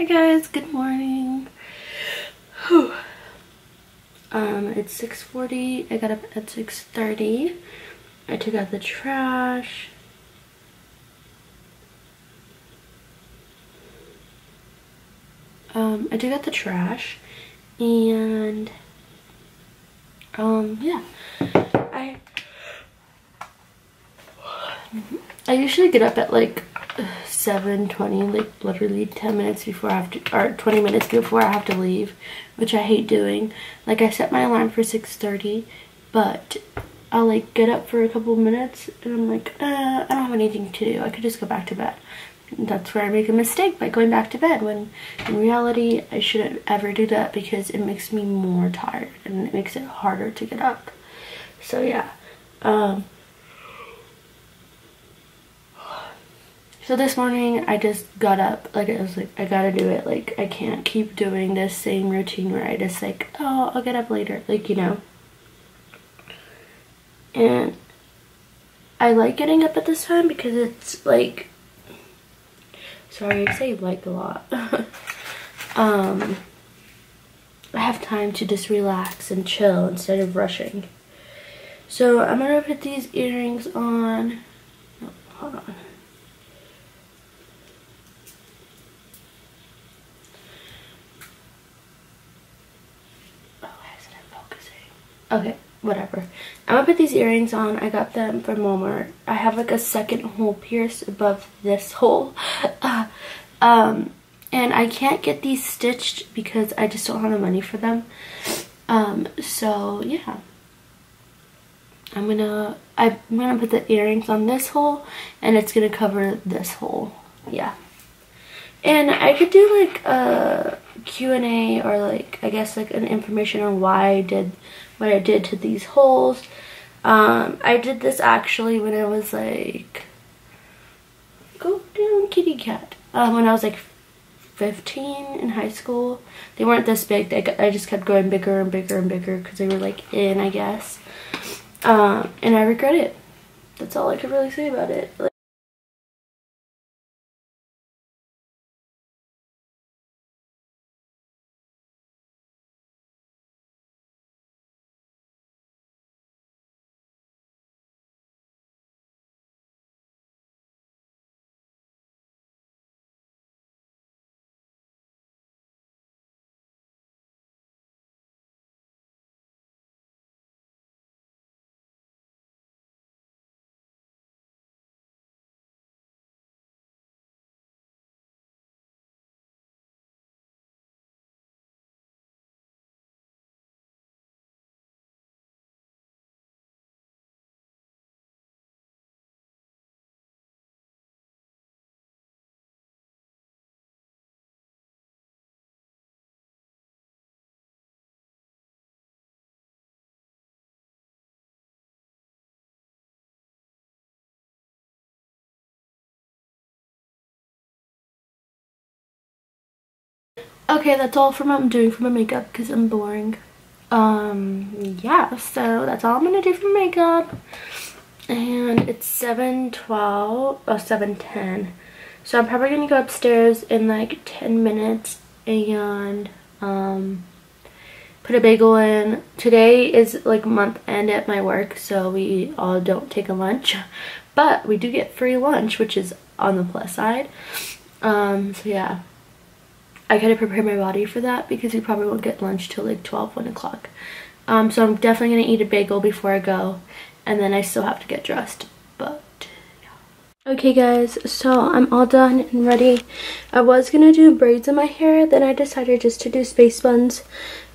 Hi guys, good morning. It's 6:40. I got up at 6:30. I took out the trash. I took out the trash and yeah. I usually get up at like 7:20, like literally 10 minutes before I have to, or 20 minutes before I have to leave, which I hate doing. Like, I set my alarm for 6:30, but I'll like get up for a couple of minutes and I'm like, I don't have anything to do. I could just go back to bed. And that's where I make a mistake by going back to bed, when in reality I shouldn't ever do that because it makes me more tired and it makes it harder to get up. So yeah. So this morning I just got up, like I was like, I gotta do it. Like, I can't keep doing this same routine where I just like, oh, I'll get up later, like, you know. And I like getting up at this time because it's like, sorry, I say like a lot. I have time to just relax and chill instead of rushing. So I'm gonna put these earrings on. Oh, hold on. Okay, whatever. I'm gonna put these earrings on. I got them from Walmart. I have like a second hole pierced above this hole. And I can't get these stitched because I just don't have the money for them. So yeah. I'm gonna put the earrings on this hole and it's gonna cover this hole. Yeah. And I could do like a Q&A, or like, I guess like an information on why I did what I did to these holes. I did this actually when I was like, go down kitty cat. When I was like 15 in high school. They weren't this big. I just kept going bigger and bigger and bigger because they were like in, I guess. And I regret it. That's all I could really say about it. Like, okay, that's all from what I'm doing for my makeup because I'm boring. Yeah, so that's all I'm gonna do for makeup. And it's 7:12, oh, 7:10. So I'm probably gonna go upstairs in like 10 minutes and put a bagel in. Today is like month end at my work, so we all don't take a lunch, but we do get free lunch, which is on the plus side. So yeah, I gotta prepare my body for that because we probably won't get lunch till like 12, 1 o'clock. So I'm definitely gonna eat a bagel before I go, and then I still have to get dressed, but yeah. Okay guys, so I'm all done and ready. I was gonna do braids in my hair, then I decided just to do space buns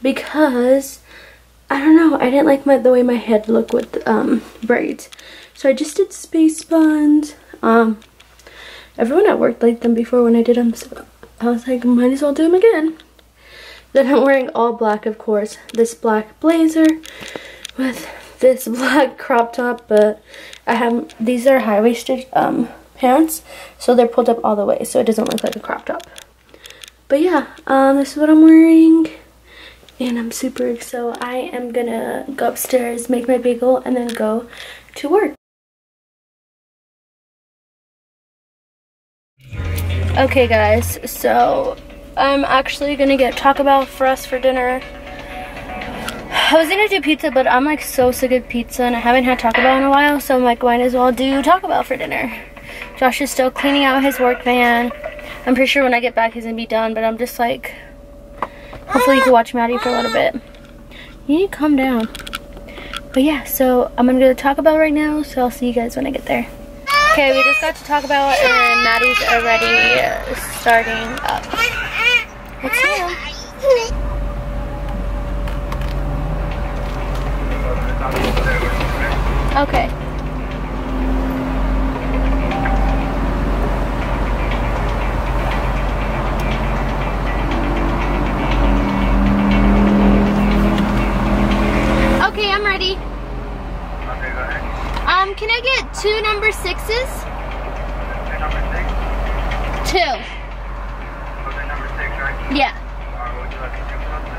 because I don't know, I didn't like the way my head looked with braids. So I just did space buns. Everyone at work liked them before when I did them, so I was like, might as well do them again. Then I'm wearing all black, of course. This black blazer with this black crop top, but these are high-waisted pants, so they're pulled up all the way, so it doesn't look like a crop top. But yeah, this is what I'm wearing, and I'm super excited. So I am gonna go upstairs, make my bagel, and then go to work. Okay guys, so I'm actually gonna get Taco Bell for us for dinner. I was gonna do pizza, but I'm like so sick of pizza and I haven't had Taco Bell in a while, so I'm like, might as well do Taco Bell for dinner. Josh is still cleaning out his work van. I'm pretty sure when I get back he's gonna be done, but I'm just like, hopefully you can watch Maddie for a little bit. You need to calm down. But yeah, so I'm gonna go to Taco Bell right now, so I'll see you guys when I get there. Okay, we just got to Taco Bell and Maddie's already starting up. Let's go. Okay. Okay, I'm ready. Okay, go ahead. Can I get 2 number 6s? Number 6? 2. Was it number 6, right? Yeah. What would you like to do something?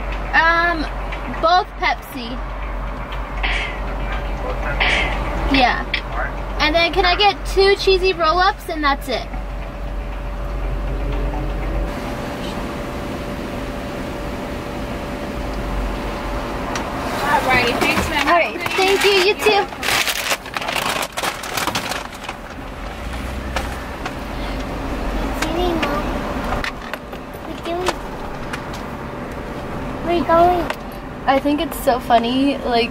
Both Pepsi. Both Pepsi? Yeah. Alright. And then can I get 2 cheesy roll-ups and that's it? Alrighty, thanks, ma'am. Alright, thank you, you too. Where are you going? I think it's so funny, like,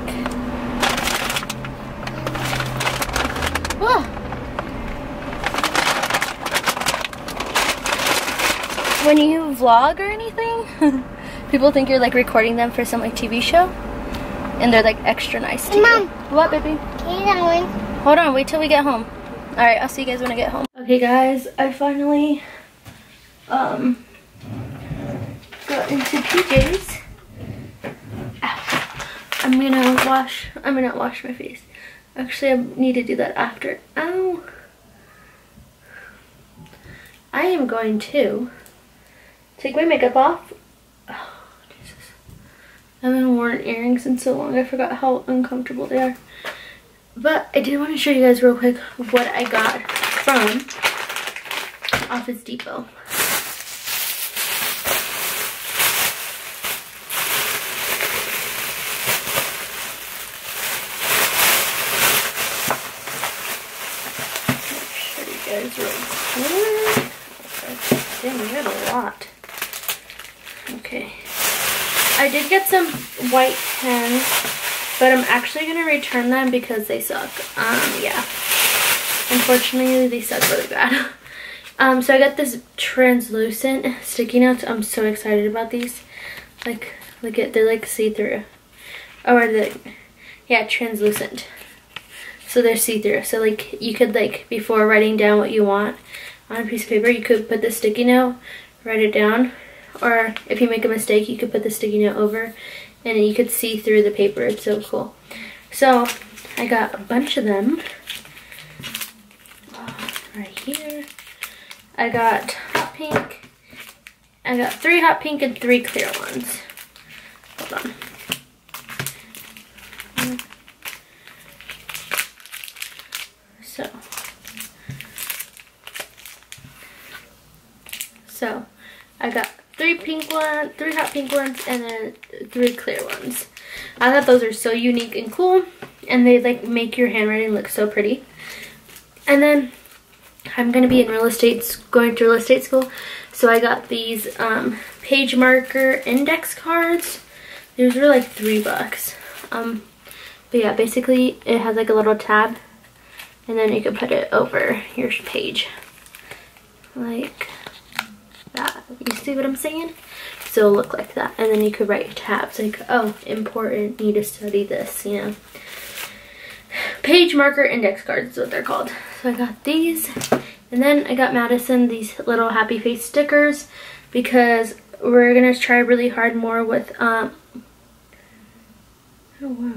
when you vlog or anything, people think you're like recording them for some like TV show, and they're like extra nice to you. Mom. What, baby? Keep going. Hold on, wait till we get home. All right, I'll see you guys when I get home. Okay, guys, I finally got into PJs. Ow. I'm gonna wash my face. Actually, I need to do that after. Ow. I am going to take my makeup off. Oh, Jesus. I haven't worn earrings in so long. I forgot how uncomfortable they are. But I did want to show you guys real quick what I got from Office Depot. Show you guys real quick. Dang, we got a lot. Okay. I did get some white pens, but I'm actually going to return them because they suck. Yeah. Unfortunately, they suck really bad. So I got this translucent sticky notes. I'm so excited about these. Like, look at, they're like see-through. Or yeah, translucent. So they're see-through. So like, you could like, before writing down what you want on a piece of paper, you could put the sticky note, write it down. Or if you make a mistake, you could put the sticky note over and you could see through the paper. It's so cool. So I got a bunch of them right here. I got hot pink. I got 3 hot pink and 3 clear ones. Hold on. So I got 3 hot pink ones, and then 3 clear ones. I thought those are so unique and cool, and they like make your handwriting look so pretty. And then I'm gonna be in going to real estate school, so I got these page marker index cards. These were like $3. But yeah, basically it has like a little tab, and then you can put it over your page like that. You see what I'm saying? So it'll look like that, and then you could write tabs like, oh, important, need to study this, you know. Page marker index cards is what they're called. So I got these, and then I got Madison these little happy face stickers because we're gonna try really hard more with oh wow.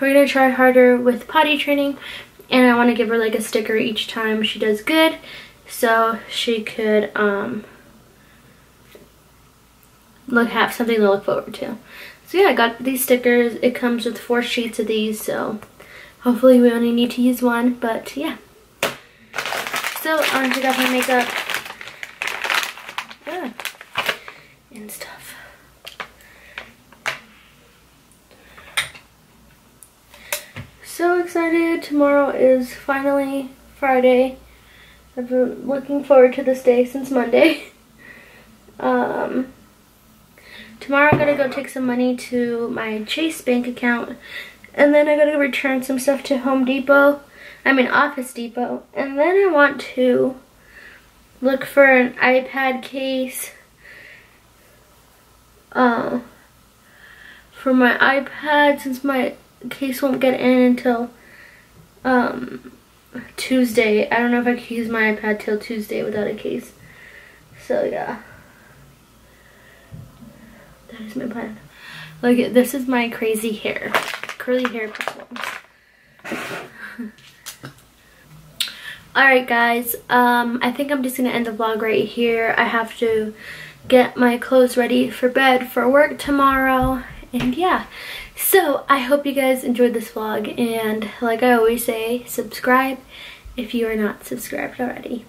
We're gonna try harder with potty training, and I want to give her like a sticker each time she does good, so she could have something to look forward to. So yeah, I got these stickers. It comes with 4 sheets of these, so hopefully we only need to use 1, but yeah. So I got my makeup. and stuff. So excited. Tomorrow is finally Friday. I've been looking forward to this day since Monday. Tomorrow I'm gonna go take some money to my Chase bank account, and then I gotta return some stuff to Office Depot, and then I want to look for an iPad case for my iPad, since my case won't get in until Tuesday. I don't know if I can use my iPad till Tuesday without a case. So yeah, that is my plan. Look, this is my crazy hair, curly hair problems. Alright guys, I think I'm just gonna end the vlog right here. I have to get my clothes ready for bed for work tomorrow, and yeah. So I hope you guys enjoyed this vlog, and like I always say, subscribe if you are not subscribed already.